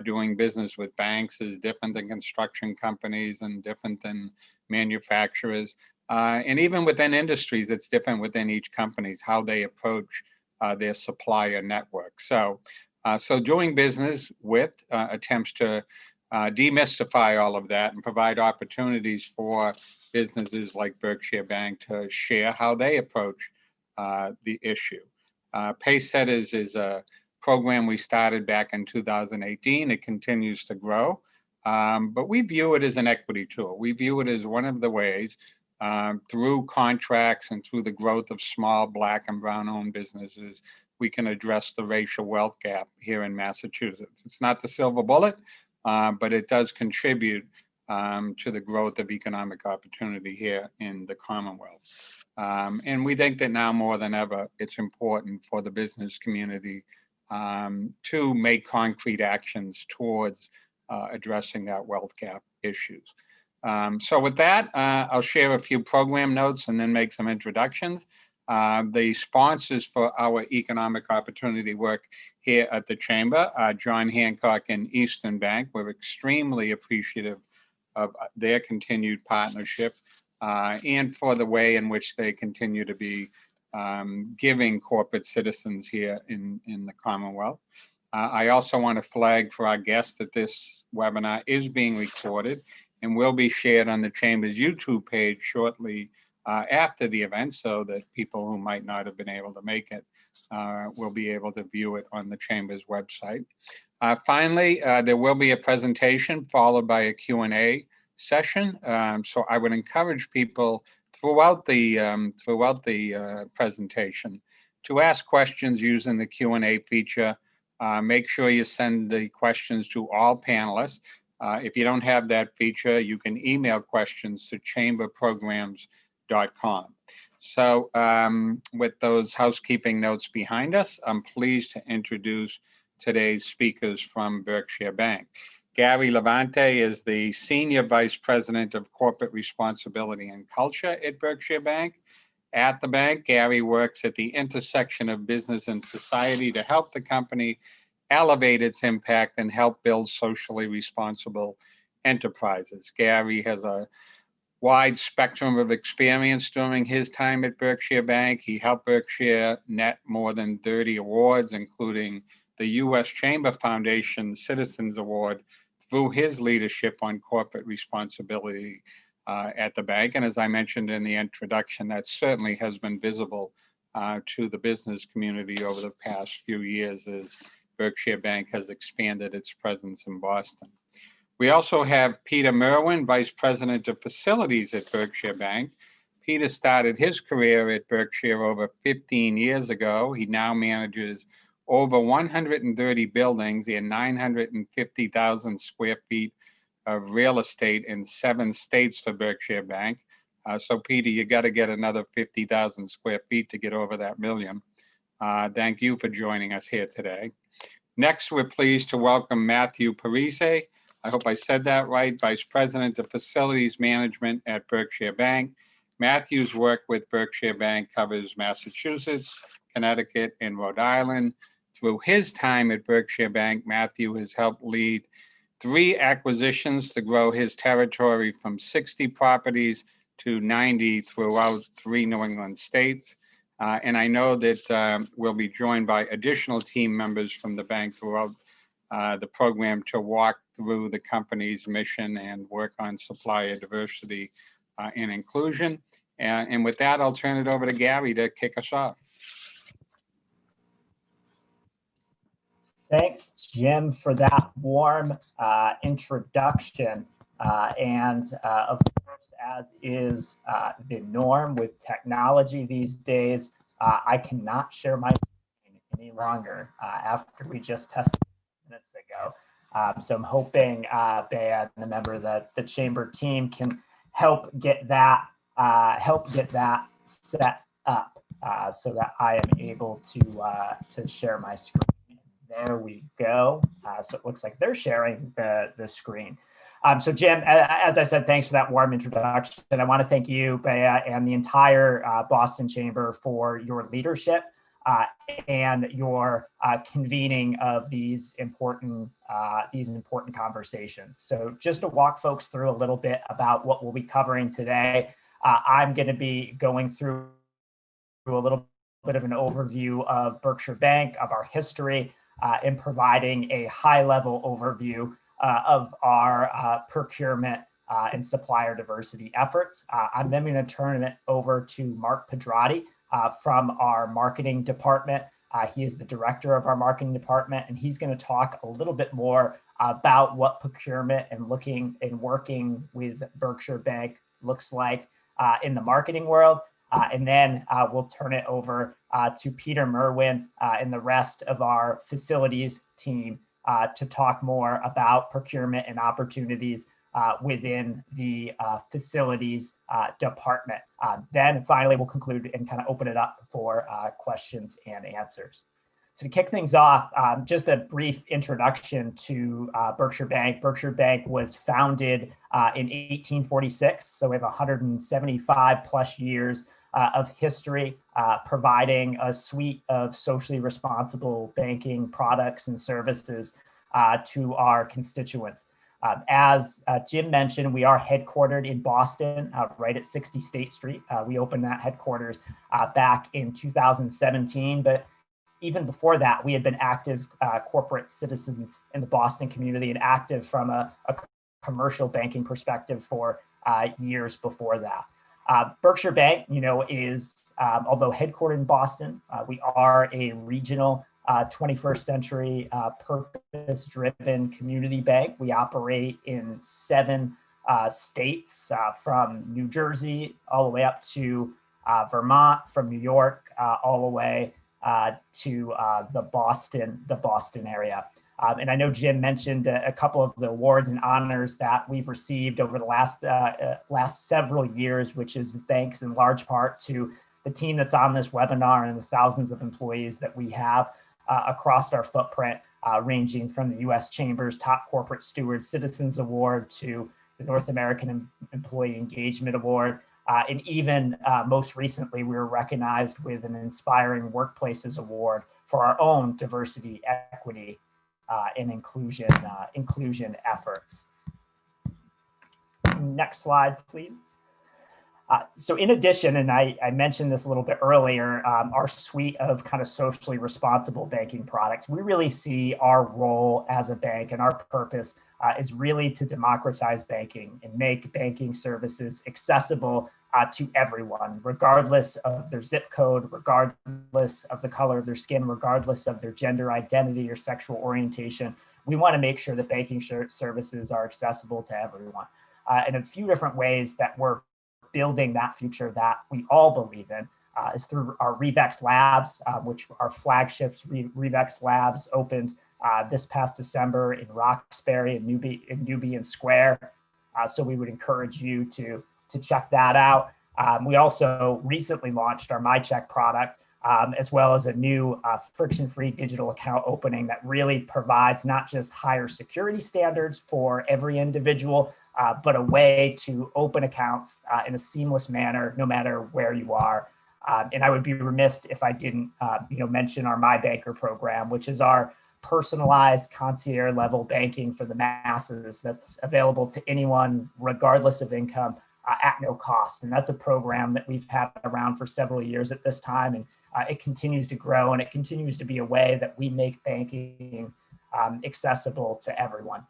doing business with banks is different than construction companies and different than manufacturers. And even within industries, it's different within each company's how they approach their supplier network. So doing business with attempts to demystify all of that and provide opportunities for businesses like Berkshire Bank to share how they approach the issue. Pacesetters is a program we started back in 2018. It continues to grow, but we view it as an equity tool. We view it as one of the ways through contracts and through the growth of small Black and brown-owned businesses, we can address the racial wealth gap here in Massachusetts. It's not the silver bullet, but it does contribute to the growth of economic opportunity here in the Commonwealth. And we think that now more than ever, it's important for the business community to make concrete actions towards addressing that wealth gap issues. So with that, I'll share a few program notes and then make some introductions. The sponsors for our economic opportunity work here at the Chamber, John Hancock and Eastern Bank. We're extremely appreciative of their continued partnership and for the way in which they continue to be giving corporate citizens here in the Commonwealth. I also want to flag for our guests that this webinar is being recorded and will be shared on the Chamber's YouTube page shortly after the event, so that people who might not have been able to make it will be able to view it on the Chamber's website. Finally, there will be a presentation followed by a Q&A session. So I would encourage people throughout the presentation to ask questions using the Q&A feature. Make sure you send the questions to all panelists. If you don't have that feature, you can email questions to chamberprograms.com. So with those housekeeping notes behind us, I'm pleased to introduce today's speakers from Berkshire Bank. Gary Levante is the Senior Vice President of Corporate Responsibility and Culture at Berkshire Bank. At the bank, Gary works at the intersection of business and society to help the company elevate its impact and help build socially responsible enterprises. Gary has a wide spectrum of experience during his time at Berkshire Bank. He helped Berkshire net more than 30 awards, including the U.S. Chamber Foundation Citizens Award, through his leadership on corporate responsibility at the bank. And as I mentioned in the introduction, that certainly has been visible to the business community over the past few years as Berkshire Bank has expanded its presence in Boston. We also have Peter Merwin, Vice President of Facilities at Berkshire Bank. Peter started his career at Berkshire over 15 years ago. He now manages over 130 buildings and 950,000 square feet of real estate in 7 states for Berkshire Bank. So Peter, you got to get another 50,000 square feet to get over that million. Thank you for joining us here today. Next, we're pleased to welcome Matthew Parise. I hope I said that right, Vice President of Facilities Management at Berkshire Bank. Matthew's work with Berkshire Bank covers Massachusetts, Connecticut, and Rhode Island. Through his time at Berkshire Bank, Matthew has helped lead 3 acquisitions to grow his territory from 60 properties to 90 throughout 3 New England states. And I know that we'll be joined by additional team members from the bank throughout the program to walk through the company's mission and work on supplier diversity and inclusion. And with that, I'll turn it over to Gary to kick us off. Thanks, Jim, for that warm introduction. Of course, as is the norm with technology these days, I cannot share my screen any longer after we just tested minutes ago. So I'm hoping Bea and the member of the chamber team can help get that set up so that I am able to share my screen. There we go. So it looks like they're sharing the screen. So Jim, as I said, thanks for that warm introduction. I want to thank you, Bea, and the entire Boston Chamber for your leadership and your convening of these important conversations. So just to walk folks through a little bit about what we'll be covering today, I'm going to be going through a little bit of an overview of Berkshire Bank, of our history, and providing a high-level overview of our procurement and supplier diversity efforts. I'm then going to turn it over to Mark Pedrotti from our marketing department. He is the director of our marketing department, and he's going to talk a little bit more about what procurement and working with Berkshire Bank looks like in the marketing world. And then we'll turn it over to Peter Merwin and the rest of our facilities team to talk more about procurement and opportunities within the facilities department. Then finally, we'll conclude and kind of open it up for questions and answers. So to kick things off, just a brief introduction to Berkshire Bank. Berkshire Bank was founded in 1846, so we have 175 plus years of history, providing a suite of socially responsible banking products and services to our constituents. As Jim mentioned, we are headquartered in Boston, right at 60 State Street. We opened that headquarters back in 2017, but even before that, we had been active corporate citizens in the Boston community and active from a commercial banking perspective for years before that. Berkshire Bank, is, although headquartered in Boston, we are a regional 21st century purpose-driven community bank. We operate in 7 states, from New Jersey all the way up to Vermont, from New York all the way to the Boston area. And I know Jim mentioned a couple of the awards and honors that we've received over the last several years, which is thanks in large part to the team that's on this webinar and the thousands of employees that we have across our footprint, ranging from the U.S. Chamber's Top Corporate Steward Citizens Award to the North American Employee Engagement Award. And even most recently, we were recognized with an Inspiring Workplaces Award for our own diversity, equity, and inclusion efforts. Next slide, please. So in addition, and I mentioned this a little bit earlier, our suite of kind of socially responsible banking products, we really see our role as a bank and our purpose is really to democratize banking and make banking services accessible to everyone, regardless of their zip code, regardless of the color of their skin, regardless of their gender identity or sexual orientation. We want to make sure that banking services are accessible to everyone. In a few different ways that we're building that future that we all believe in is through our Revex Labs, which are flagships. Revex Labs opened this past December in Roxbury and Nubian Square. So we would encourage you to check that out. We also recently launched our MyCheck product, as well as a new friction-free digital account opening that really provides not just higher security standards for every individual, but a way to open accounts in a seamless manner, no matter where you are. And I would be remiss if I didn't, mention our My Banker program, which is our personalized concierge level banking for the masses that's available to anyone, regardless of income, at no cost. And that's a program that we've had around for several years at this time, and it continues to grow, and it continues to be a way that we make banking accessible to everyone.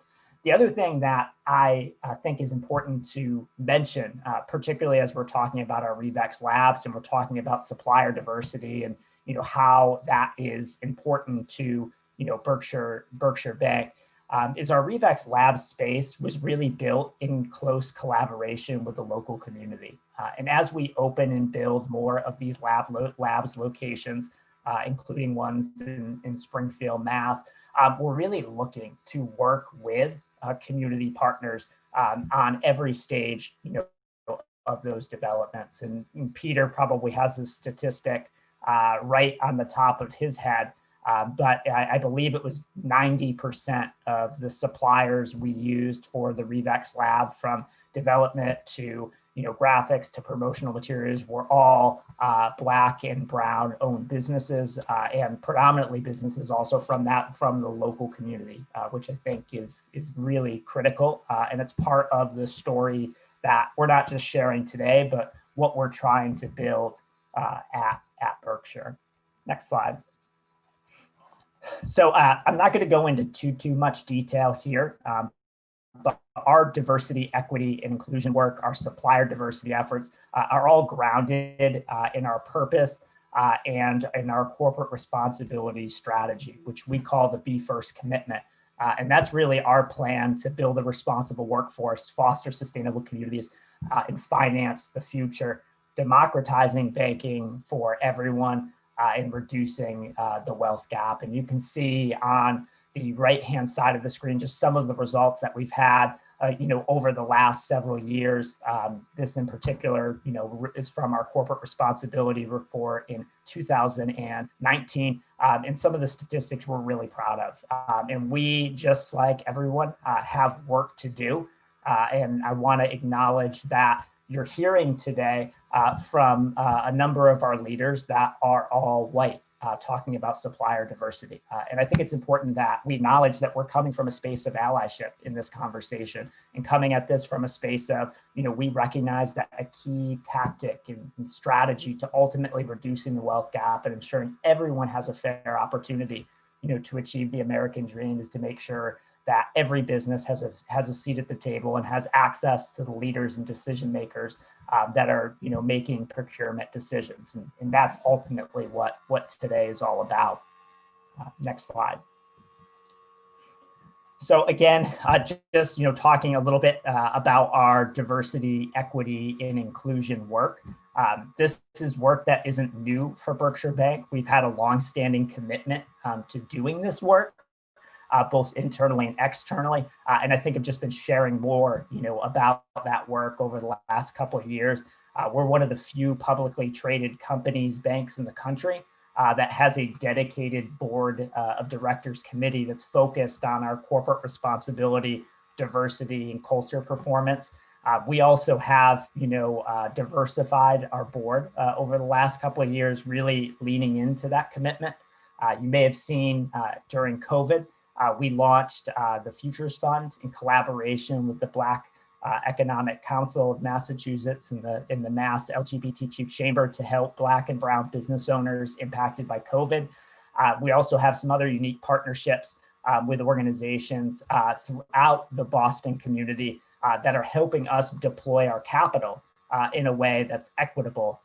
The other thing that I think is important to mention, particularly as we're talking about our Revex Labs and we're talking about supplier diversity and how that is important to Berkshire Bank, is our Revex Labs space was really built in close collaboration with the local community. And as we open and build more of these labs locations, including ones in Springfield, Mass, we're really looking to work with community partners on every stage, of those developments. And Peter probably has this statistic right on the top of his head, but I believe it was 90% of the suppliers we used for the Revex Lab, from development to graphics to promotional materials were all Black and Brown owned businesses, and predominantly businesses also from the local community, which I think is really critical. And it's part of the story that we're not just sharing today, but what we're trying to build at Berkshire. Next slide. So I'm not going to go into too much detail here, but our diversity, equity, and inclusion work, our supplier diversity efforts are all grounded in our purpose and in our corporate responsibility strategy, which we call the Be First commitment. And that's really our plan to build a responsible workforce, foster sustainable communities, and finance the future, democratizing banking for everyone, and reducing the wealth gap. And you can see on the right-hand side of the screen just some of the results that we've had, over the last several years. This in particular, is from our corporate responsibility report in 2019, and some of the statistics we're really proud of. And we, just like everyone, have work to do. And I want to acknowledge that you're hearing today from a number of our leaders that are all white, talking about supplier diversity. And I think it's important that we acknowledge that we're coming from a space of allyship in this conversation, and coming at this from a space of, we recognize that a key tactic and strategy to ultimately reducing the wealth gap and ensuring everyone has a fair opportunity, to achieve the American dream is to make sure that every business has a seat at the table and has access to the leaders and decision makers that are making procurement decisions, and that's ultimately what today is all about. Next slide. So again, just talking a little bit about our diversity, equity, and inclusion work. This is work that isn't new for Berkshire Bank. We've had a longstanding commitment to doing this work, both internally and externally. And I think I've just been sharing more, about that work over the last couple of years. We're one of the few publicly traded companies, banks in the country that has a dedicated board of directors committee that's focused on our corporate responsibility, diversity, and culture performance. We also have, diversified our board over the last couple of years, really leaning into that commitment. You may have seen during COVID, we launched the Futures Fund in collaboration with the Black Economic Council of Massachusetts and the Mass LGBTQ Chamber to help Black and Brown business owners impacted by COVID. We also have some other unique partnerships with organizations throughout the Boston community that are helping us deploy our capital in a way that's equitable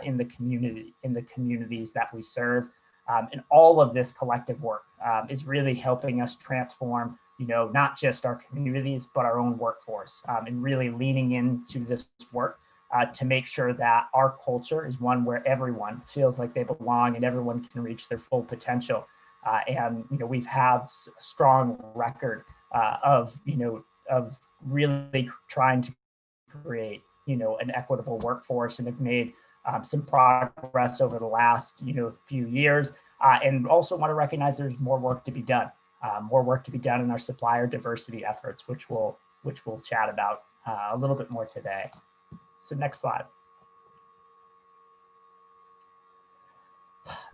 in the communities that we serve. And all of this collective work is really helping us transform, not just our communities, but our own workforce, and really leaning into this work to make sure that our culture is one where everyone feels like they belong and everyone can reach their full potential. And, we've had a strong record of really trying to create, an equitable workforce, and have made some progress over the last, few years, and also want to recognize there's more work to be done. More work to be done in our supplier diversity efforts, which we'll chat about a little bit more today. So next slide.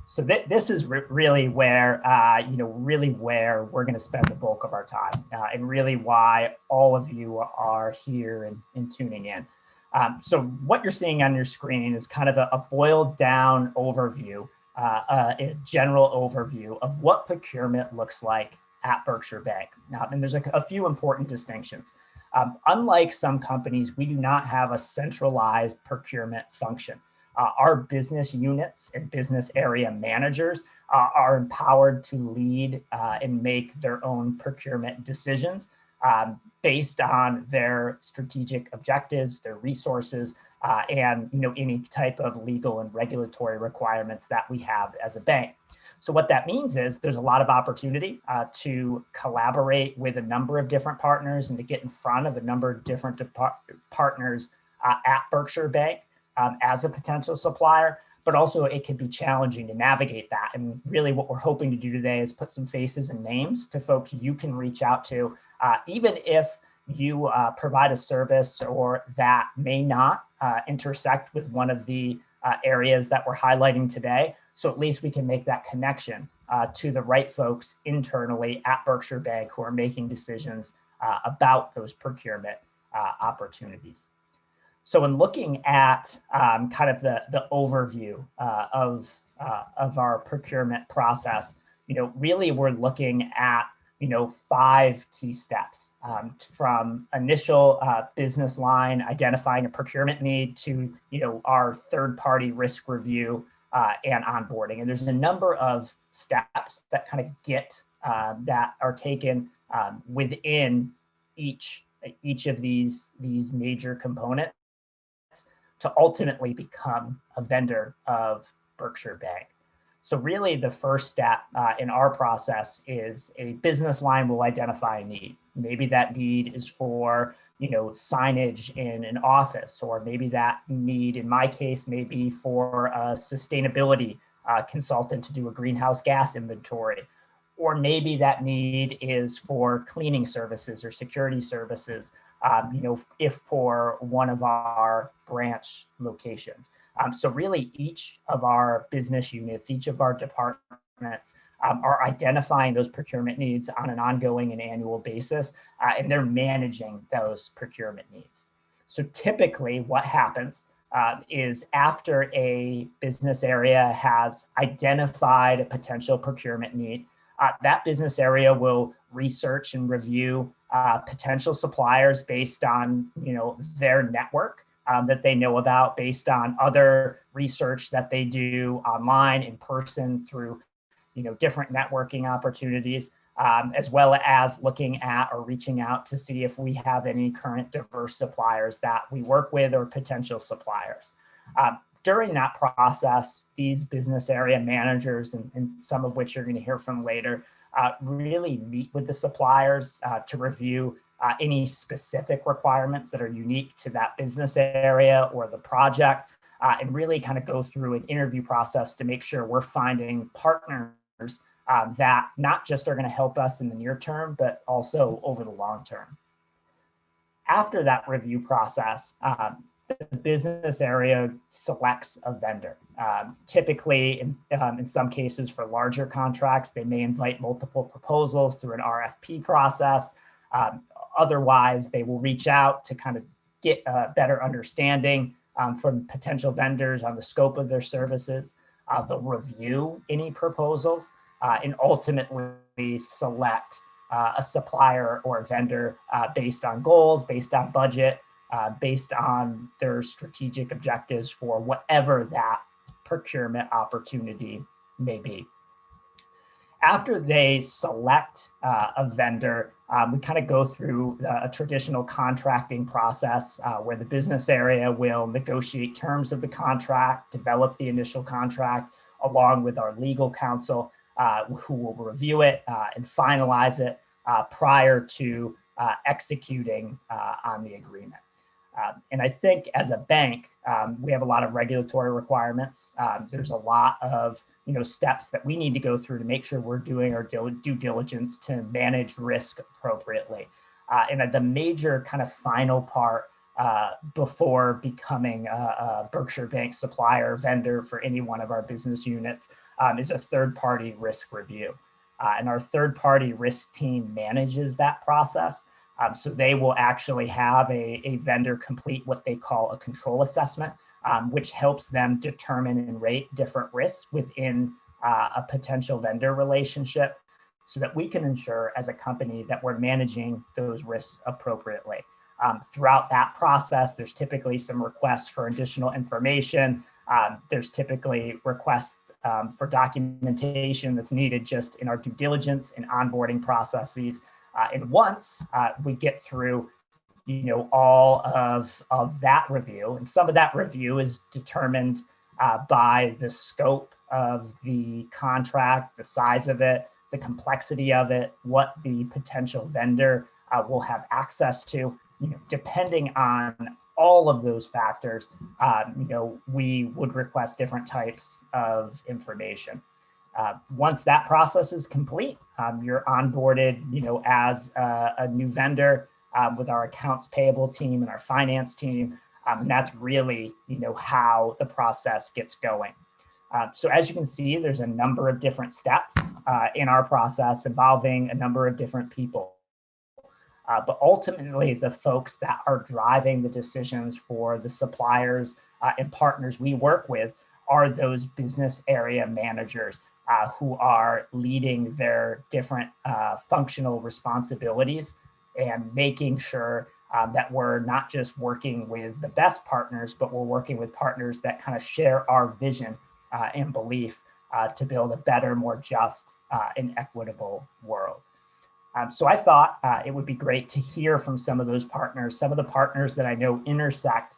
So this is really where where we're going to spend the bulk of our time, and really why all of you are here and tuning in. So what you're seeing on your screen is kind of a boiled down overview, a general overview of what procurement looks like at Berkshire Bank. And there's a few important distinctions. Unlike some companies, we do not have a centralized procurement function. Our business units and business area managers are empowered to lead and make their own procurement decisions based on their strategic objectives, their resources, and any type of legal and regulatory requirements that we have as a bank. So what that means is there's a lot of opportunity to collaborate with a number of different partners and to get in front of a number of different partners at Berkshire Bank as a potential supplier, but also it can be challenging to navigate that. And really what we're hoping to do today is put some faces and names to folks you can reach out to, even if you provide a service or that may not intersect with one of the areas that we're highlighting today. So at least we can make that connection to the right folks internally at Berkshire Bank who are making decisions about those procurement opportunities. So in looking at kind of the overview of our procurement process, really we're looking at 5 key steps from initial business line identifying a procurement need to our third-party risk review and onboarding. And there's a number of steps that kind of get that are taken within each of these major components to ultimately become a vendor of Berkshire Bank. So really the first step in our process is a business line will identify a need. Maybe that need is for signage in an office, or maybe that need in my case may be for a sustainability consultant to do a greenhouse gas inventory. Or maybe that need is for cleaning services or security services, if for one of our branch locations. So really each of our business units, each of our departments are identifying those procurement needs on an ongoing and annual basis, and they're managing those procurement needs. So typically what happens is after a business area has identified a potential procurement need, that business area will research and review potential suppliers based on their network that they know about, based on other research that they do online, in person, through different networking opportunities, as well as looking at or reaching out to see if we have any current diverse suppliers that we work with or potential suppliers. During that process, these business area managers, and some of which you're going to hear from later, really meet with the suppliers to review any specific requirements that are unique to that business area or the project, and really kind of go through an interview process to make sure we're finding partners that not just are going to help us in the near term, but also over the long term. After that review process, the business area selects a vendor. Typically, in some cases for larger contracts, they may invite multiple proposals through an RFP process. Otherwise, they will reach out to kind of get a better understanding from potential vendors on the scope of their services. They'll review any proposals and ultimately select a supplier or a vendor based on goals, based on budget, based on their strategic objectives for whatever that procurement opportunity may be. After they select a vendor, we kind of go through a traditional contracting process where the business area will negotiate terms of the contract, develop the initial contract, along with our legal counsel, who will review it and finalize it prior to executing on the agreement. And I think as a bank, we have a lot of regulatory requirements. There's a lot of steps that we need to go through to make sure we're doing our due diligence to manage risk appropriately. And the major kind of final part before becoming a Berkshire Bank supplier vendor for any one of our business units is a third-party risk review. And our third-party risk team manages that process. So they will actually have a vendor complete what they call a control assessment, which helps them determine and rate different risks within a potential vendor relationship so that we can ensure as a company that we're managing those risks appropriately. Throughout that process, there's typically some requests for additional information. There's typically requests for documentation that's needed just in our due diligence and onboarding processes. And once we get through, all of that review, and some of that review is determined by the scope of the contract, the size of it, the complexity of it, what the potential vendor will have access to, depending on all of those factors, we would request different types of information. Once that process is complete, you're onboarded, as a new vendor, with our accounts payable team and our finance team. And that's really, how the process gets going. So as you can see, there's a number of different steps in our process involving a number of different people. But ultimately, the folks that are driving the decisions for the suppliers and partners we work with are those business area managers who are leading their different functional responsibilities and making sure that we're not just working with the best partners, but we're working with partners that kind of share our vision and belief to build a better, more just and equitable world. So I thought it would be great to hear from some of those partners, some of the partners that I know intersect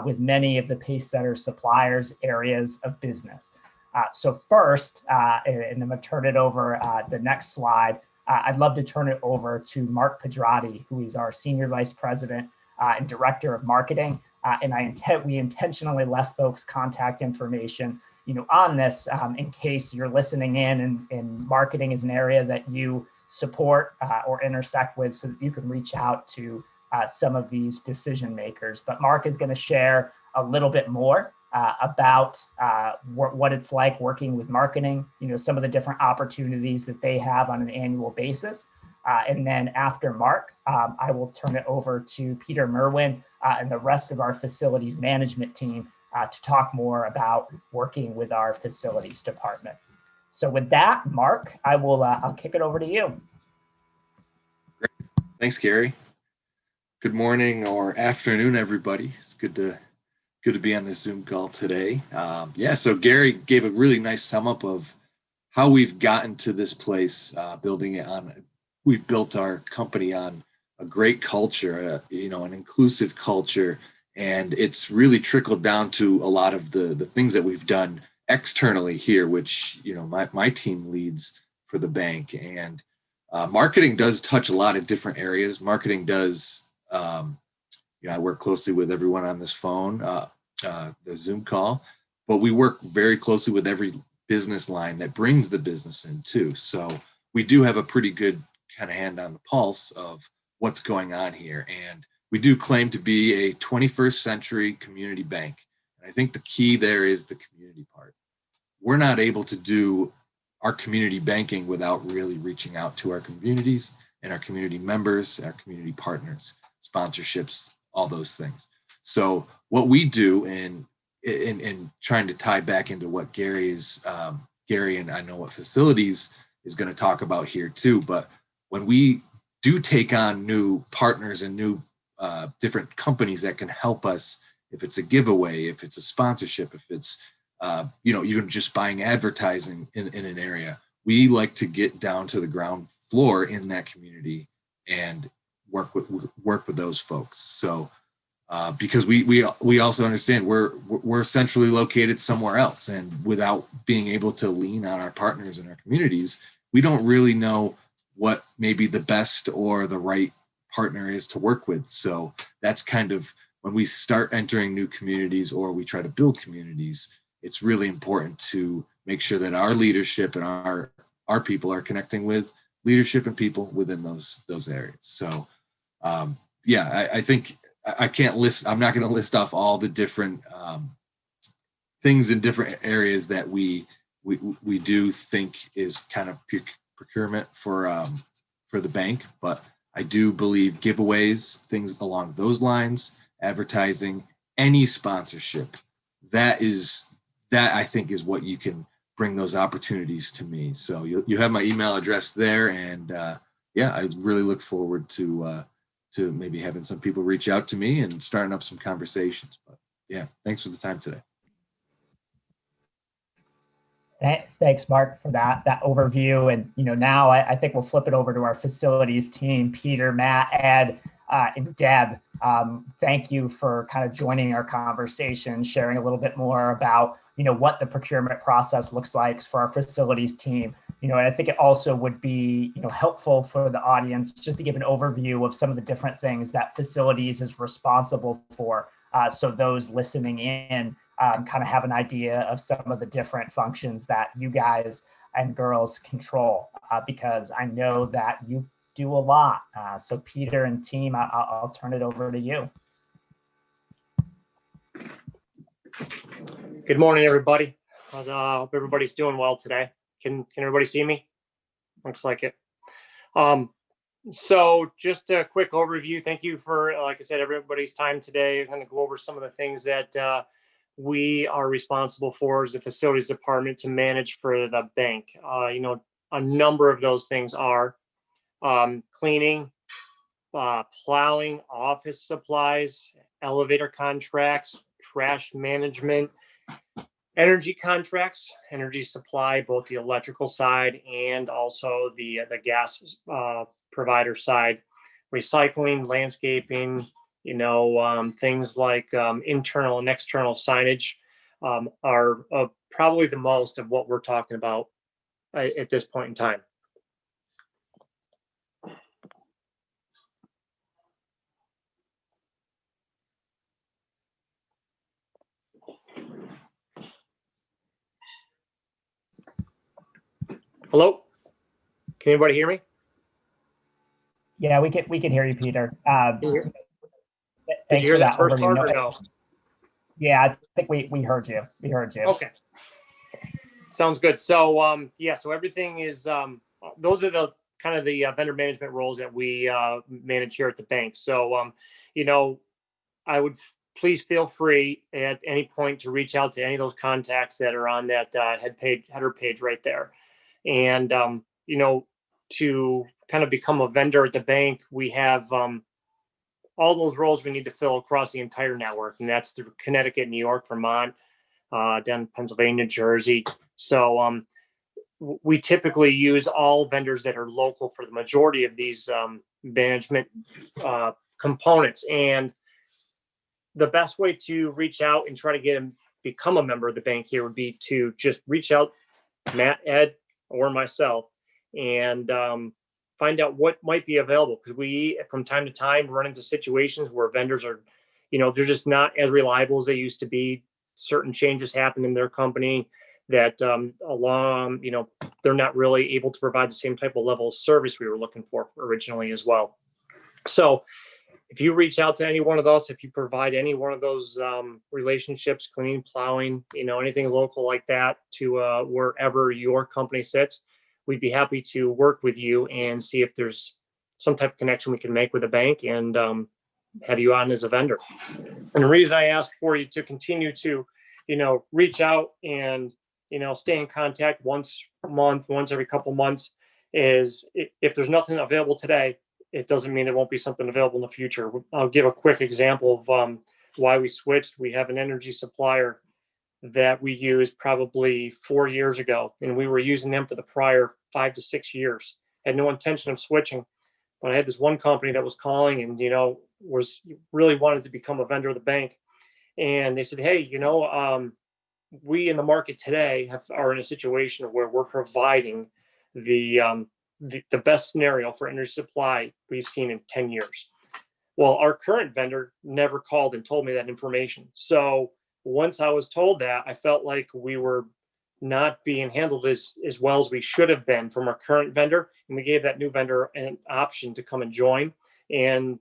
with many of the Pacesetter suppliers' areas of business. So first, and I'm going to turn it over the next slide, I'd love to turn it over to Mark Pedrotti, who is our Senior Vice President and Director of Marketing. And we intentionally left folks' contact information on this in case you're listening in and marketing is an area that you support or intersect with, so that you can reach out to some of these decision makers. But Mark is going to share a little bit more about what it's like working with marketing, some of the different opportunities that they have on an annual basis. And then after Mark, I will turn it over to Peter Merwin and the rest of our facilities management team to talk more about working with our facilities department. So with that, Mark, I'll kick it over to you. Great. Thanks, Gary. Good morning or afternoon, everybody. It's good to be on this Zoom call today. So Gary gave a really nice sum up of how we've gotten to this place, we've built our company on a great culture, an inclusive culture, and it's really trickled down to a lot of the things that we've done externally here, which my team leads for the bank. And marketing does touch a lot of different areas. Marketing does, I work closely with everyone on this phone, the Zoom call, but we work very closely with every business line that brings the business in too. So we do have a pretty good kind of hand on the pulse of what's going on here. And we do claim to be a 21st century community bank. I think the key there is the community part. We're not able to do our community banking without really reaching out to our communities and our community members, our community partners, sponsorships, all those things. So what we do in trying to tie back into what Gary and I know what facilities is going to talk about here too, but when we do take on new partners and new different companies that can help us, if it's a giveaway, if it's a sponsorship, if it's, even just buying advertising in an area, we like to get down to the ground floor in that community and work with those folks. So, because we also understand we're centrally located somewhere else, and without being able to lean on our partners in our communities, we don't really know what maybe the best or the right partner is to work with. So that's kind of when we start entering new communities or we try to build communities, it's really important to make sure that our leadership and our people are connecting with leadership and people within those areas. So I think I'm not going to list off all the different things in different areas that we do think is kind of procurement for the bank, but I do believe giveaways, things along those lines, advertising, any sponsorship, that I think is what you can bring those opportunities to me. So you have my email address there, and I really look forward to maybe having some people reach out to me and starting up some conversations. But yeah, thanks for the time today. Thanks, Mark, for that overview. And now I think we'll flip it over to our facilities team, Peter, Matt, Ed, and Deb. Thank you for kind of joining our conversation, sharing a little bit more about what the procurement process looks like for our facilities team. And I think it also would be helpful for the audience just to give an overview of some of the different things that facilities is responsible for, so those listening in kind of have an idea of some of the different functions that you guys and girls control, because I know that you do a lot. So Peter and team, I'll turn it over to you. Good morning, everybody. Hope everybody's doing well today. Can everybody see me? Looks like it. So just a quick overview. Thank you for, like I said, everybody's time today. I'm going to go over some of the things that we are responsible for as the facilities department to manage for the bank. A number of those things are cleaning, plowing, office supplies, elevator contracts, trash management, energy contracts, energy supply, both the electrical side and also the gas provider side, recycling, landscaping, things like internal and external signage are probably the most of what we're talking about at this point in time. Hello? Can anybody hear me? Yeah, we can hear you, Peter. Did you Thanks hear for that first overview. part or no? Yeah, I think we heard you. We heard you. Okay. Sounds good. So so everything is those are the kind of the vendor management roles that we manage here at the bank. So I would please feel free at any point to reach out to any of those contacts that are on that header page right there. And to kind of become a vendor at the bank, we have all those roles we need to fill across the entire network, and that's through Connecticut, New York, Vermont, down Pennsylvania, Jersey. So we typically use all vendors that are local for the majority of these management components. And the best way to reach out and try to get them become a member of the bank here would be to just reach out, Matt, Ed, or myself, and find out what might be available, because we from time to time run into situations where vendors are, they're just not as reliable as they used to be. Certain changes happen in their company that they're not really able to provide the same type of level of service we were looking for originally as well. So if you reach out to any one of us, if you provide any one of those relationships, cleaning, plowing, anything local like that to wherever your company sits, we'd be happy to work with you and see if there's some type of connection we can make with the bank and have you on as a vendor. And the reason I ask for you to continue to, reach out and, stay in contact once a month, once every couple months, is if there's nothing available today, it doesn't mean there won't be something available in the future. I'll give a quick example of why we switched. We have an energy supplier that we used probably 4 years ago, and we were using them for the prior 5 to 6 years. Had no intention of switching, but I had this one company that was calling and, was really wanted to become a vendor of the bank. And they said, hey, we in the market today are in a situation where we're providing the best scenario for energy supply we've seen in 10 years. Well, our current vendor never called and told me that information. So once I was told that, I felt like we were not being handled as well as we should have been from our current vendor. And we gave that new vendor an option to come and join. And,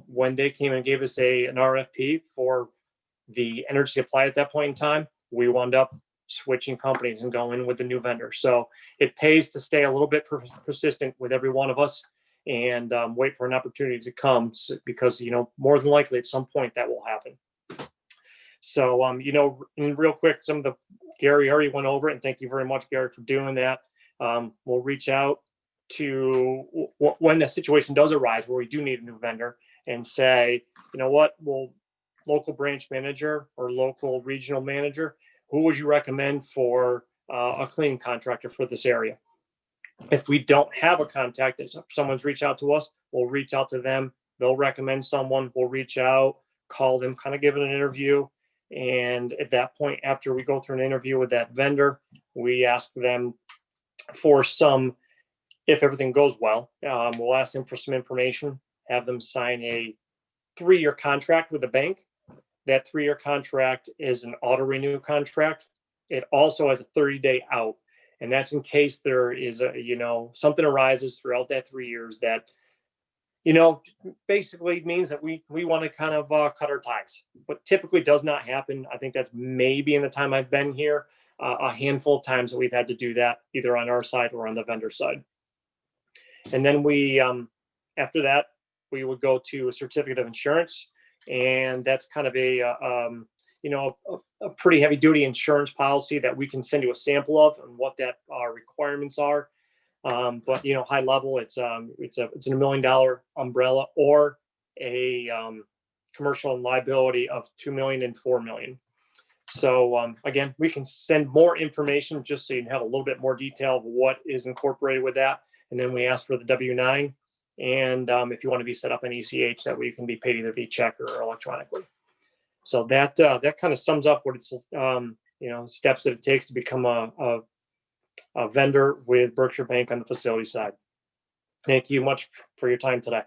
when they came and gave us an RFP for the energy supply at that point in time, we wound up switching companies and going with the new vendor. So it pays to stay a little bit persistent with every one of us and wait for an opportunity to come, because, more than likely at some point that will happen. So, and real quick, some of the Gary already went over it, and thank you very much, Gary, for doing that. We'll reach out to when the situation does arise where we do need a new vendor and say, what, well, local branch manager or local regional manager, who would you recommend for a cleaning contractor for this area? If we don't have a contact, if someone's reached out to us, we'll reach out to them. They'll recommend someone. We'll reach out, call them, kind of give it an interview. And at that point, after we go through an interview with that vendor, we ask them for some, if everything goes well, we'll ask them for some information, have them sign a 3-year contract with the bank. That 3-year contract is an auto renew contract. It also has a 30-day out. And that's in case there is something arises throughout that 3 years that basically means that we want to kind of cut our ties, but typically does not happen. I think that's maybe in the time I've been here, a handful of times that we've had to do that either on our side or on the vendor side. And then we, after that, we would go to a certificate of insurance, and that's kind of a pretty heavy duty insurance policy that we can send you a sample of and what that requirements are. But high level, it's a $1 million umbrella or a commercial and liability of 2 million and 4 million. So again, we can send more information just so you can have a little bit more detail of what is incorporated with that. And then we ask for the W-9, and if you want to be set up an ECH, that way you can be paid either via check or electronically. So that kind of sums up what it's steps that it takes to become a vendor with Berkshire Bank on the facility side. Thank you much for your time today.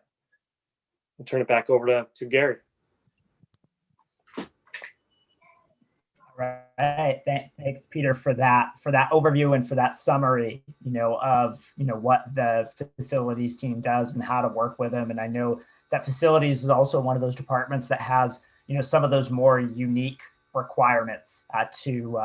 I'll turn it back over to Gary. All right. Thanks, Peter, for that overview and for that summary, of what the facilities team does and how to work with them. And I know that facilities is also one of those departments that has, some of those more unique requirements to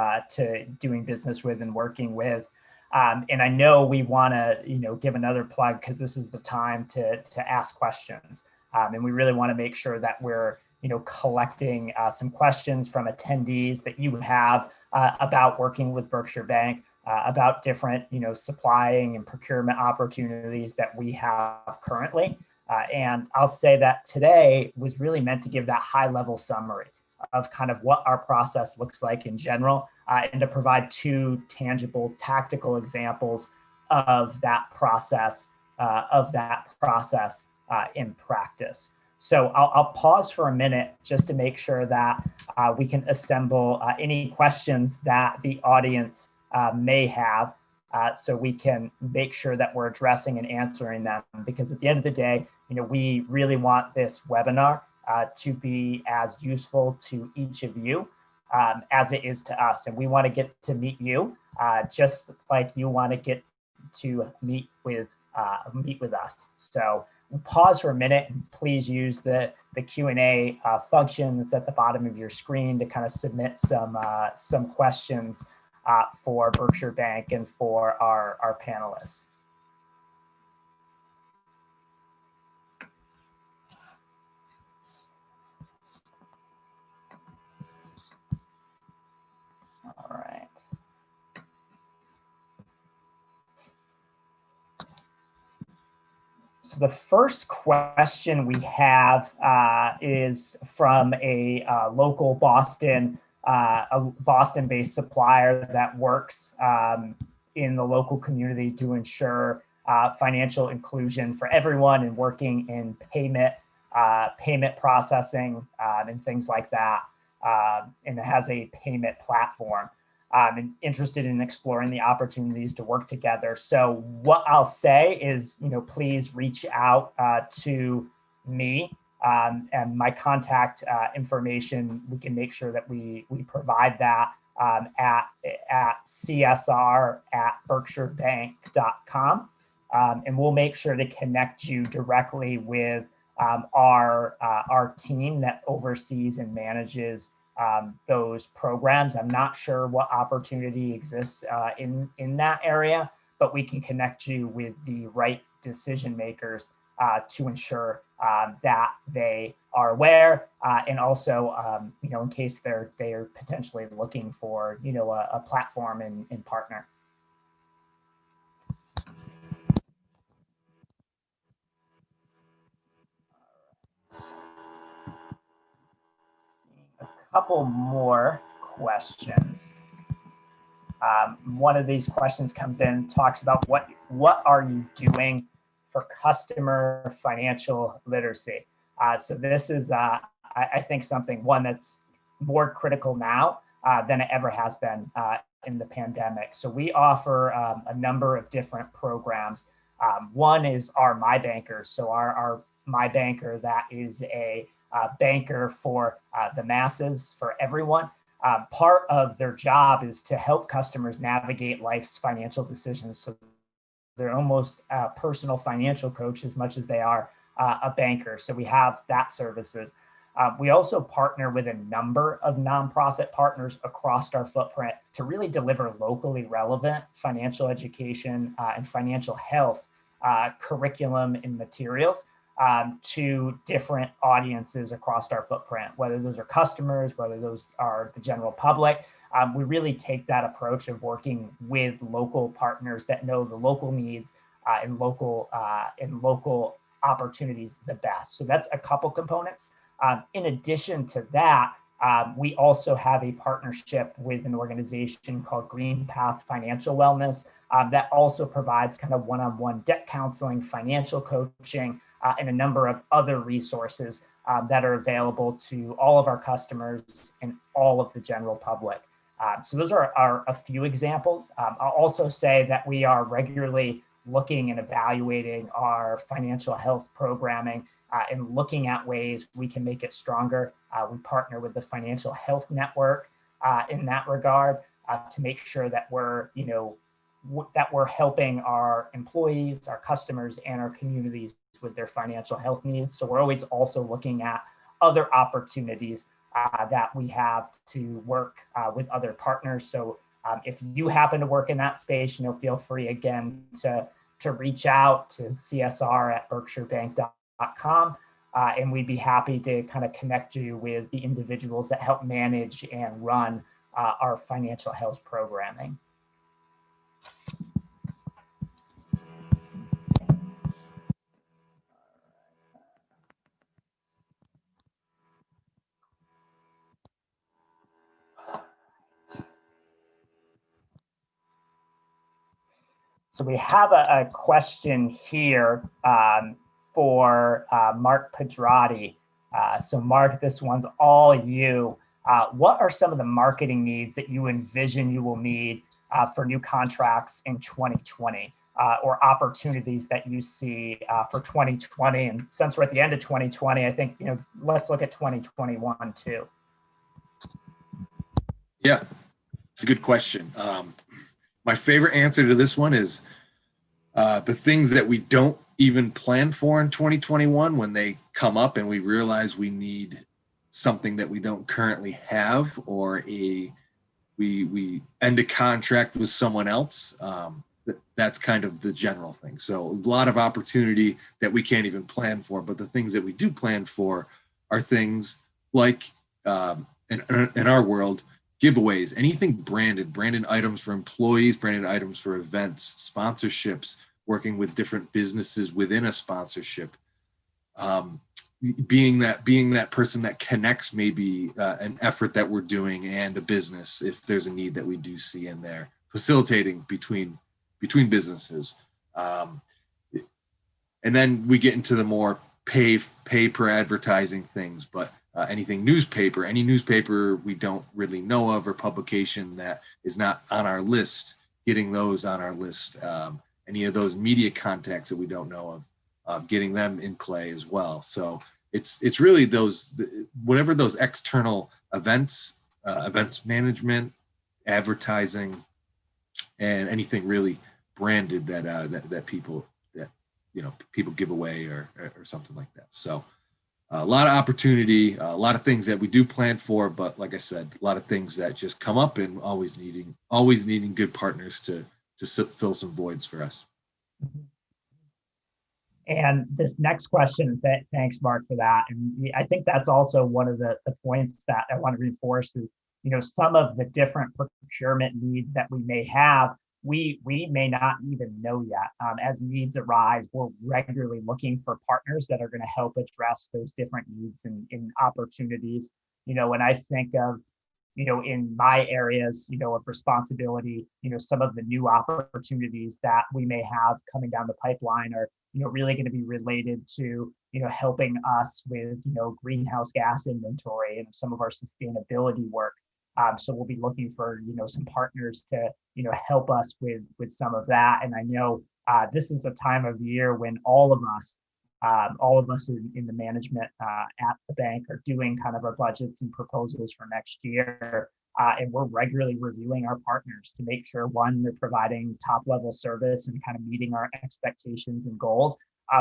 doing business with and working with. And I know we want to, give another plug because this is the time to ask questions. And we really want to make sure that we're, collecting some questions from attendees that you have about working with Berkshire Bank, about different, supplying and procurement opportunities that we have currently. And I'll say that today was really meant to give that high level summary of kind of what our process looks like in general, and to provide 2 tangible tactical examples of that process in practice. So I'll pause for a minute just to make sure that we can assemble any questions that the audience may have, so we can make sure that we're addressing and answering them. Because at the end of the day, we really want this webinar to be as useful to each of you as it is to us. And we want to get to meet you just like you want to get to meet with us. So we'll pause for a minute, and please use the Q&A function that's at the bottom of your screen to kind of submit some questions for Berkshire Bank and for our panelists. All right. So the first question we have is from a local Boston, a Boston-based supplier that works in the local community to ensure financial inclusion for everyone and working in payment processing and things like that. And it has a payment platform. And interested in exploring the opportunities to work together. So what I'll say is, please reach out to me and my contact information. We can make sure that we provide that at csr@berkshirebank.com. And we'll make sure to connect you directly with our team that oversees and manages those programs. I'm not sure what opportunity exists in that area, but we can connect you with the right decision makers to ensure that they are aware, and also in case they're potentially looking for a platform and partner. Couple more questions. One of these questions comes in, talks about what are you doing for customer financial literacy? So this is, I think, one that's more critical now than it ever has been in the pandemic. So we offer a number of different programs. One is our My Banker. So our My Banker, that is a banker for the masses, for everyone. Part of their job is to help customers navigate life's financial decisions. So they're almost a personal financial coach as much as they are a banker. So we have that services. We also partner with a number of nonprofit partners across our footprint to really deliver locally relevant financial education and financial health curriculum and materials to different audiences across our footprint, whether those are customers, whether those are the general public. We really take that approach of working with local partners that know the local needs and local opportunities the best. So that's a couple components. In addition to that, we also have a partnership with an organization called Green Path Financial Wellness that also provides kind of one-on-one debt counseling, financial coaching, and a number of other resources that are available to all of our customers and all of the general public. So those are a few examples. I'll also say that we are regularly looking and evaluating our financial health programming and looking at ways we can make it stronger. We partner with the Financial Health Network in that regard to make sure that we're helping our employees, our customers, and our communities with their financial health needs. So we're always also looking at other opportunities that we have to work with other partners. So if you happen to work in that space, feel free again to reach out to csr@berkshirebank.com, and we'd be happy to kind of connect you with the individuals that help manage and run our financial health programming. So we have a question here for Mark Pedrotti. So Mark, this one's all you. What are some of the marketing needs that you envision you will need for new contracts in 2020 or opportunities that you see for 2020? And since we're at the end of 2020, I think, let's look at 2021 too. Yeah, it's a good question. My favorite answer to this one is the things that we don't even plan for in 2021 when they come up and we realize we need something that we don't currently have, or we end a contract with someone else. That's kind of the general thing. So a lot of opportunity that we can't even plan for, but the things that we do plan for are things like in our world, giveaways, anything branded items for employees, branded items for events, sponsorships, working with different businesses within a sponsorship, being that person that connects maybe an effort that we're doing and a business if there's a need that we do see in there, facilitating between businesses, and then we get into the more pay per advertising things, but any newspaper we don't really know of, or publication that is not on our list, getting those on our list, any of those media contacts that we don't know of, getting them in play as well. So it's really whatever those external events management, advertising, and anything really branded that people give away or something like that. So a lot of opportunity, a lot of things that we do plan for, but like I said, a lot of things that just come up, and always needing good partners to fill some voids for us. And this next question, thanks Mark for that. And I think that's also one of the points that I want to reinforce is, some of the different procurement needs that we may have, we may not even know yet. As needs arise, we're regularly looking for partners that are going to help address those different needs and opportunities. When I think of, in my areas, of responsibility, some of the new opportunities that we may have coming down the pipeline are, really going to be related to, helping us with, greenhouse gas inventory and some of our sustainability work. So we'll be looking for, some partners to, help us with some of that. And I know this is a time of year when all of us in the management at the bank are doing kind of our budgets and proposals for next year. And we're regularly reviewing our partners to make sure, one, they're providing top level service and kind of meeting our expectations and goals,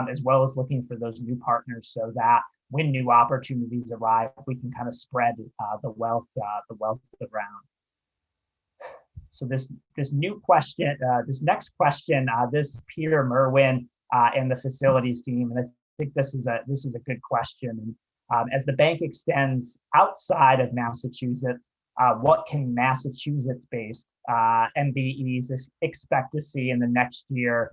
as well as looking for those new partners so that when new opportunities arrive, we can kind of spread the wealth around. So this new question, this next question, this Peter Merwin and the facilities team, and I think this is a good question. And as the bank extends outside of Massachusetts, what can Massachusetts-based MBEs expect to see in the next year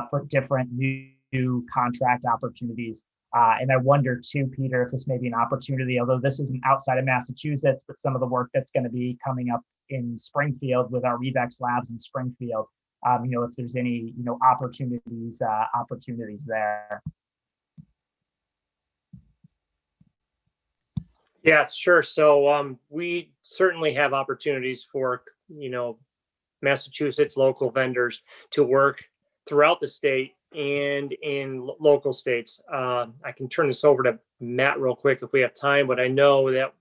for different new contract opportunities? And I wonder too, Peter, if this may be an opportunity, although this isn't outside of Massachusetts, but some of the work that's going to be coming up in Springfield with our Revex labs in Springfield, if there's any, opportunities there. Yeah, sure. So we certainly have opportunities for, Massachusetts local vendors to work throughout the state and in local states. I can turn this over to Matt real quick if we have time, but I know that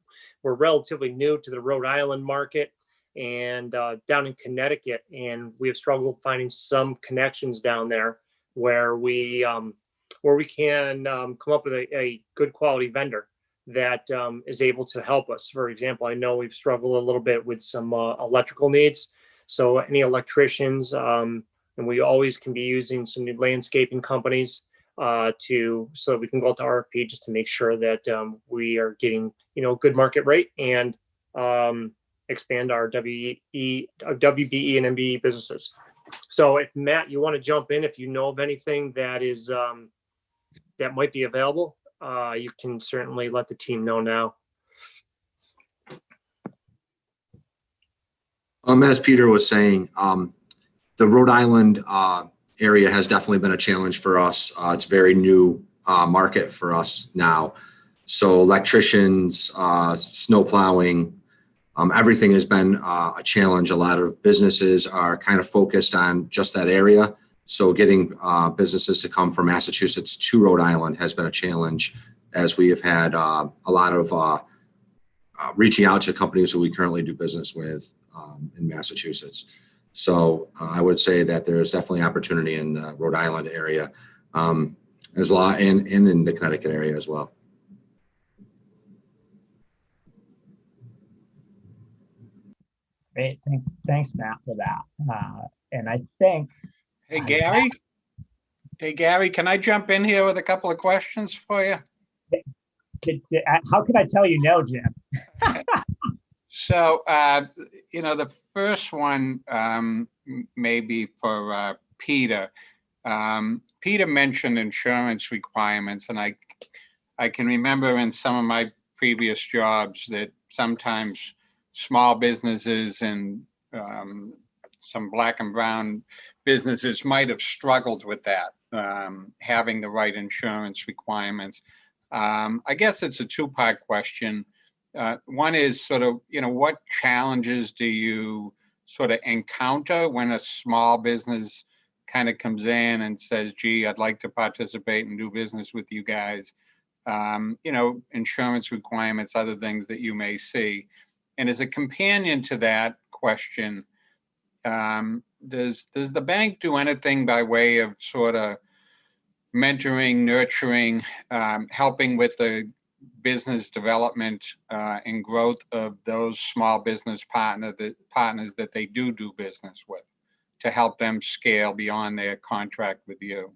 we're relatively new to the Rhode Island market and down in Connecticut, and we have struggled finding some connections down there where we can come up with a good quality vendor that is able to help us. For example, I know we've struggled a little bit with some electrical needs. So any electricians, and we always can be using some new landscaping companies so that we can go out to RFP just to make sure that we are getting, good market rate and expand our WBE and MBE businesses. So if Matt, you want to jump in, if you know of anything that is that might be available, you can certainly let the team know now. As Peter was saying, the Rhode Island area has definitely been a challenge for us. It's a very new market for us now. So electricians, snow plowing, everything has been a challenge. A lot of businesses are kind of focused on just that area. So getting businesses to come from Massachusetts to Rhode Island has been a challenge, as we have had a lot of reaching out to companies who we currently do business with in Massachusetts. So I would say that there is definitely opportunity in the Rhode Island area, as a lot, and in the Connecticut area as well. Great, thanks, Matt, for that. And I think. Hey, Gary. Hey, Gary, can I jump in here with a couple of questions for you? How could I tell you no, Jim? So, the first one may be for Peter. Peter mentioned insurance requirements, and I can remember in some of my previous jobs that sometimes small businesses and some black and brown businesses might have struggled with that, having the right insurance requirements. I guess it's a two-part question. One is sort of, what challenges do you sort of encounter when a small business kind of comes in and says, gee, I'd like to participate and do business with you guys? Insurance requirements, other things that you may see. And as a companion to that question, does the bank do anything by way of sort of mentoring, nurturing, helping with the business development and growth of those small business partners that they do business with, to help them scale beyond their contract with you?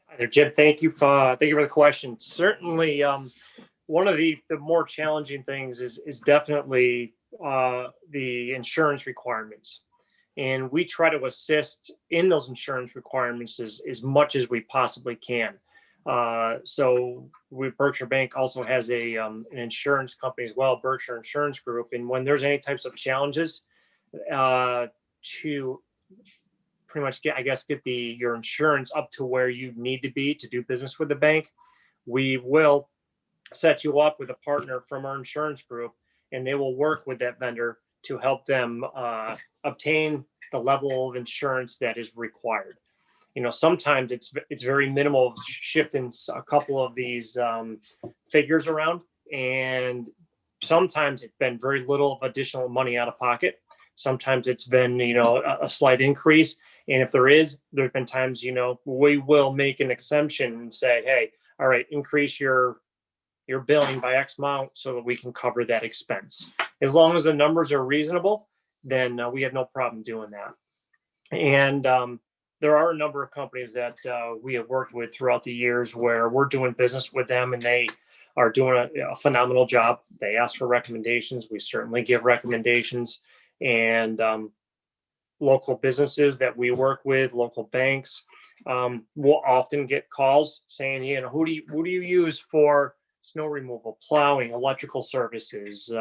Hi there, Jim. Thank you for the question. Certainly, one of the more challenging things is definitely the insurance requirements. And we try to assist in those insurance requirements as much as we possibly can. So Berkshire Bank also has an insurance company as well, Berkshire Insurance Group. And when there's any types of challenges to pretty much get your insurance up to where you need to be to do business with the bank, we will set you up with a partner from our insurance group, and they will work with that vendor to help them obtain the level of insurance that is required. Sometimes it's very minimal, shifting a couple of these figures around, and sometimes it's been very little additional money out of pocket. Sometimes it's been a slight increase, And if there's been times, we will make an exemption and say, hey, all right, increase your billing by X amount so that we can cover that expense. As long as the numbers are reasonable, then we have no problem doing that. And there are a number of companies that we have worked with throughout the years where we're doing business with them and they are doing a phenomenal job. They ask for recommendations. We certainly give recommendations. And local businesses that we work with, local banks, will often get calls saying, who do you use for snow removal, plowing, electrical services,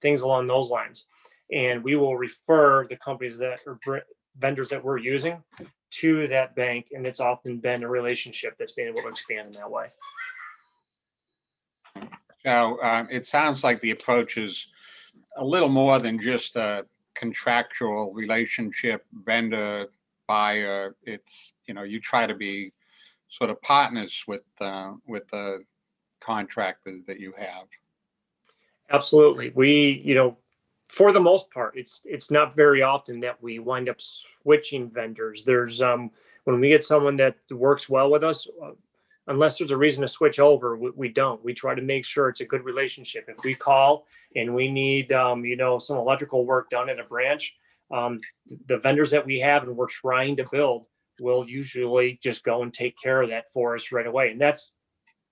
things along those lines. And we will refer the companies that are vendors that we're using to that bank. And it's often been a relationship that's been able to expand in that way. So it sounds like the approach is a little more than just a contractual relationship, vendor, buyer. It's, you try to be sort of partners with the contractors that you have. Absolutely. We, for the most part, it's not very often that we wind up switching vendors. There's when we get someone that works well with us, unless there's a reason to switch over, we don't. We try to make sure it's a good relationship. If we call and we need some electrical work done at a branch, the vendors that we have and we're trying to build will usually just go and take care of that for us right away. And that's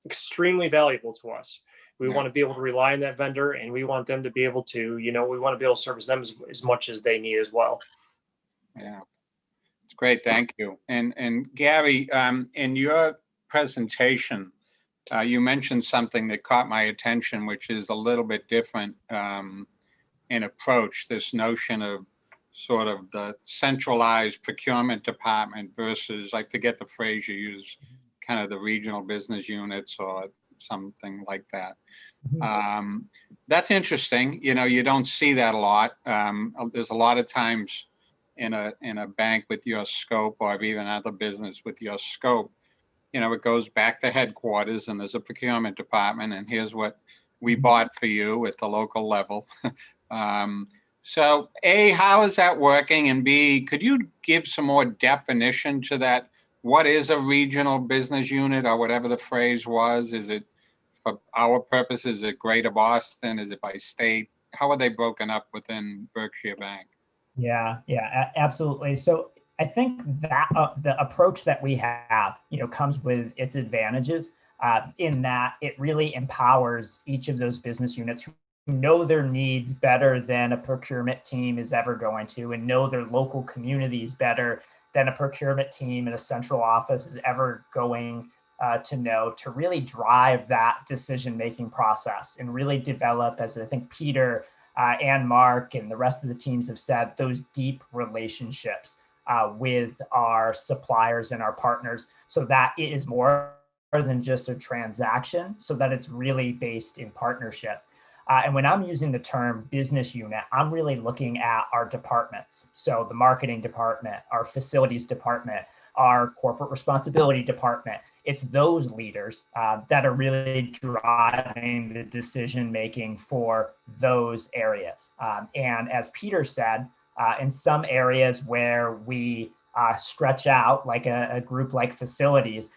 extremely valuable to us. We want to be able to rely on that vendor, and we want them to be able to, we want to be able to service them as much as they need as well. Yeah, it's great. Thank you. And Gary, in your presentation, you mentioned something that caught my attention, which is a little bit different in approach, this notion of sort of the centralized procurement department versus, I forget the phrase you use, kind of the regional business units or something like that. That's interesting. You don't see that a lot. There's a lot of times in a bank with your scope, or even other business with your scope, it goes back to headquarters and there's a procurement department and here's what we bought for you at the local level. So A, how is that working? And B, could you give some more definition to that? What is a regional business unit, or whatever the phrase was? Is it, for our purposes, is it Greater Boston? Is it by state? How are they broken up within Berkshire Bank? Yeah, absolutely. So I think that the approach that we have, comes with its advantages in that it really empowers each of those business units who know their needs better than a procurement team is ever going to, and know their local communities better than a procurement team in a central office is ever going to know, to really drive that decision-making process and really develop, as I think Peter and Mark and the rest of the teams have said, those deep relationships with our suppliers and our partners, so that it is more than just a transaction, so that it's really based in partnership. And when I'm using the term business unit, I'm really looking at our departments. So the marketing department, our facilities department, our corporate responsibility department. It's those leaders that are really driving the decision-making for those areas. And as Peter said, in some areas where we stretch out, like a group like facilities,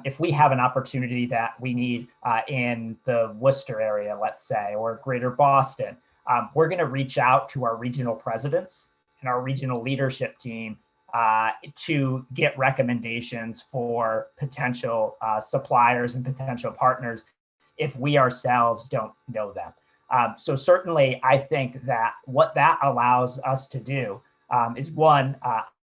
if we have an opportunity that we need in the Worcester area, let's say, or Greater Boston, we're going to reach out to our regional presidents and our regional leadership team to get recommendations for potential suppliers and potential partners if we ourselves don't know them. So certainly, I think that what that allows us to do is one,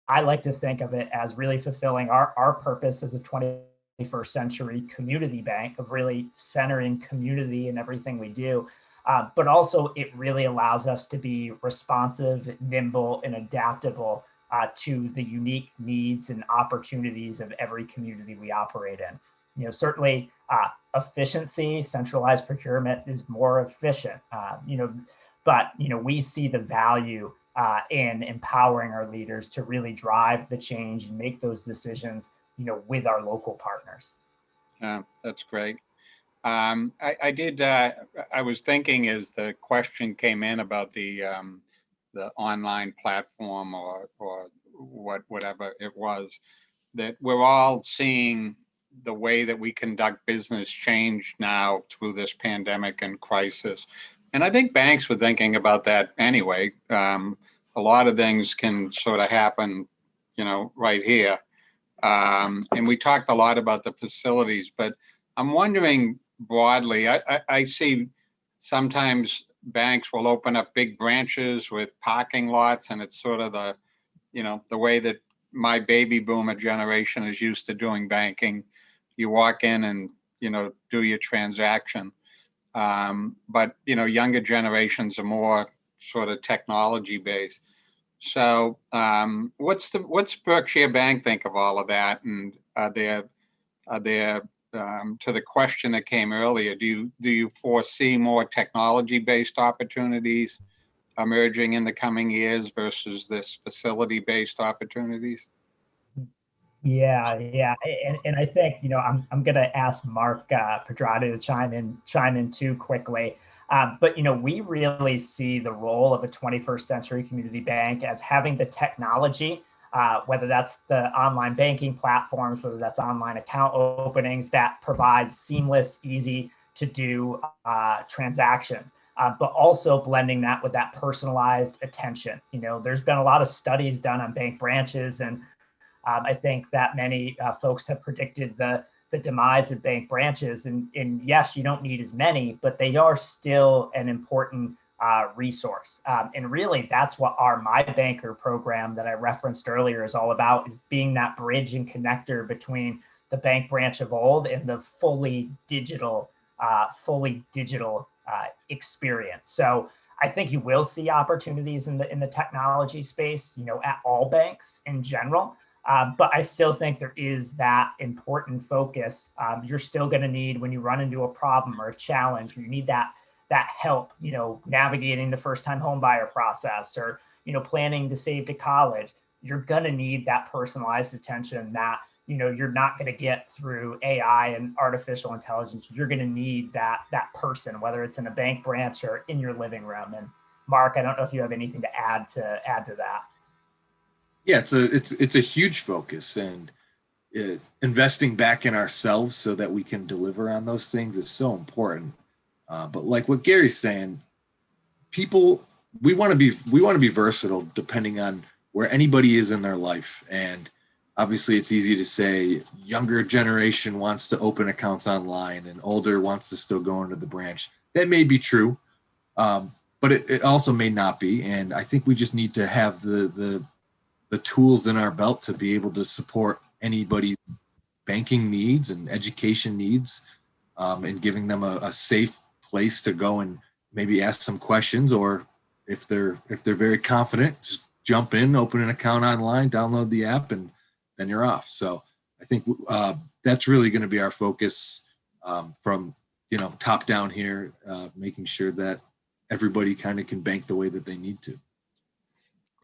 I like to think of it as really fulfilling our purpose as a 21st century community bank of really centering community in everything we do. But also it really allows us to be responsive, nimble, and adaptable to the unique needs and opportunities of every community we operate in. Certainly efficiency, centralized procurement is more efficient, but we see the value in empowering our leaders to really drive the change and make those decisions, with our local partners. That's great. I was thinking as the question came in about the online platform or whatever it was, that we're all seeing the way that we conduct business change now through this pandemic and crisis. And I think banks were thinking about that anyway. A lot of things can sort of happen, right here. And we talked a lot about the facilities, but I'm wondering broadly, I see sometimes banks will open up big branches with parking lots, and it's sort of the way that my baby boomer generation is used to doing banking. You walk in and, do your transaction. But, younger generations are more sort of technology based. So what's Berkshire Bank think of all of that? And are there to the question that came earlier, do you foresee more technology based opportunities emerging in the coming years versus this facility based opportunities? Yeah. And I think, I'm going to ask Mark Pedrotti to chime in too quickly. But, we really see the role of a 21st century community bank as having the technology, whether that's the online banking platforms, whether that's online account openings that provide seamless, easy to do transactions. But also blending that with that personalized attention. There's been a lot of studies done on bank branches, and I think that many folks have predicted the demise of bank branches. And yes, you don't need as many, but they are still an important resource. And really, that's what our My Banker program that I referenced earlier is all about, is being that bridge and connector between the bank branch of old and the fully digital experience. So I think you will see opportunities in the technology space, at all banks in general. But I still think there is that important focus. You're still going to need, when you run into a problem or a challenge, you need that help, navigating the first-time home buyer process, or, planning to save to college. You're going to need that personalized attention that, you're not going to get through AI and artificial intelligence. You're going to need that person, whether it's in a bank branch or in your living room. And Mark, I don't know if you have anything to add to that. Yeah, it's a huge focus, and investing back in ourselves so that we can deliver on those things is so important. But like what Gary's saying, we want to be versatile depending on where anybody is in their life. And obviously, it's easy to say younger generation wants to open accounts online and older wants to still go into the branch. That may be true, but it also may not be. And I think we just need to have the tools in our belt to be able to support anybody's banking needs and education needs, and giving them a safe place to go and maybe ask some questions, or if they're very confident, just jump in, open an account online, download the app, and then you're off. So I think that's really going to be our focus, from top down here, making sure that everybody kind of can bank the way that they need to.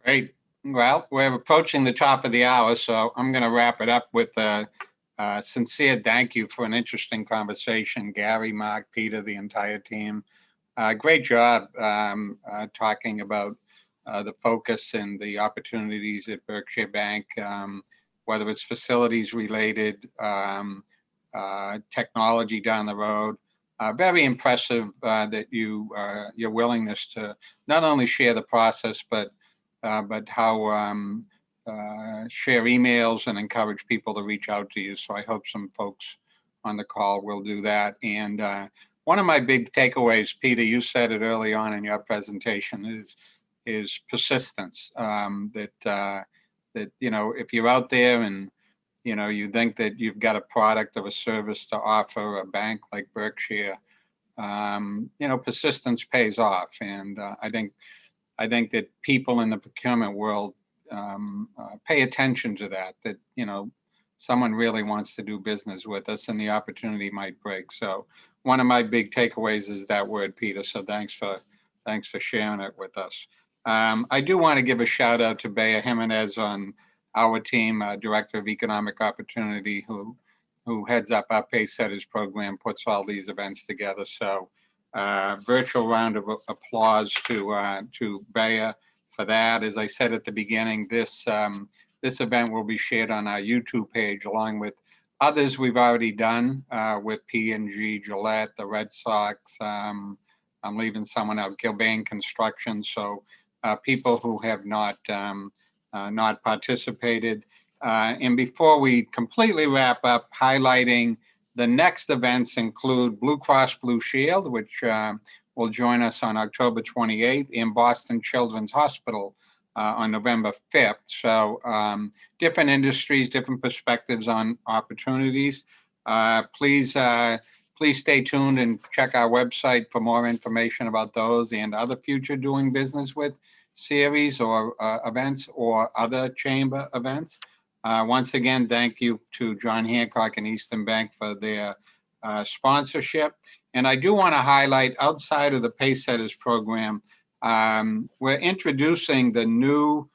Great. Well, we're approaching the top of the hour, so I'm going to wrap it up with a sincere thank you for an interesting conversation. Gary, Mark, Peter, the entire team. Great job talking about the focus and the opportunities at Berkshire Bank, whether it's facilities related, technology down the road. Very impressive that your willingness to not only share the process, but how share emails and encourage people to reach out to you. So I hope some folks on the call will do that. And one of my big takeaways, Peter, you said it early on in your presentation, is persistence. That if you're out there and you think that you've got a product or a service to offer a bank like Berkshire, persistence pays off. And I think that people in the procurement world pay attention to that someone really wants to do business with us and the opportunity might break. So one of my big takeaways is that word, Peter. So thanks for sharing it with us. I do want to give a shout out to Bea Jimenez on our team, Director of Economic Opportunity, who heads up our Pacesetters program, puts all these events together. So virtual round of applause to Bea for that. As I said at the beginning, this event will be shared on our YouTube page along with others we've already done with P&G, Gillette, the Red Sox. I'm leaving someone out, Gilbane Construction. So people who have not participated. And before we completely wrap up, highlighting the next events include Blue Cross Blue Shield, which will join us on October 28th, in Boston Children's Hospital on November 5th. So different industries, different perspectives on opportunities. Please stay tuned and check our website for more information about those and other future Doing Business With series or events or other chamber events. Once again, thank you to John Hancock and Eastern Bank for their sponsorship. And I do want to highlight, outside of the Pacesetters program, we're introducing the new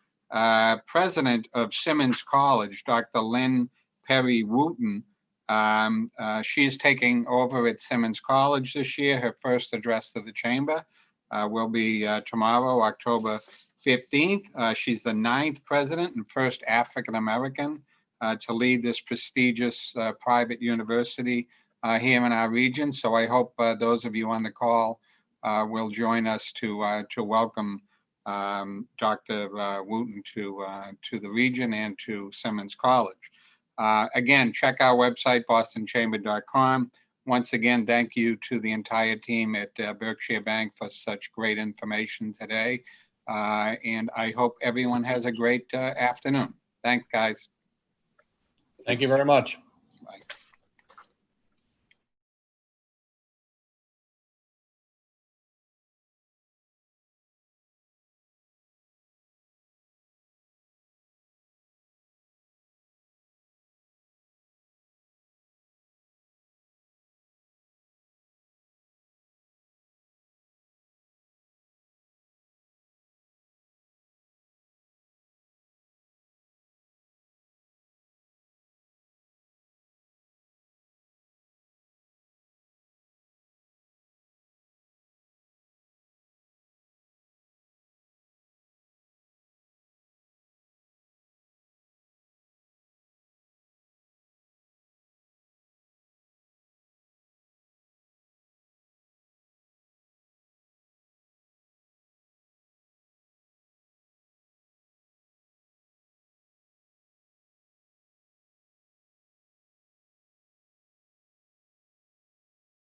president of Simmons College, Dr. Lynn Perry Wooten. She's taking over at Simmons College this year. Her first address to the chamber will be tomorrow, October 15th. She's the 9th president and first African-American to lead this prestigious private university here in our region. So I hope those of you on the call will join us to welcome Dr. Wooten to the region and to Simmons College. Again, check our website, bostonchamber.com. Once again, thank you to the entire team at Berkshire Bank for such great information today. And I hope everyone has a great afternoon. Thanks, guys. Thank you very much. Bye.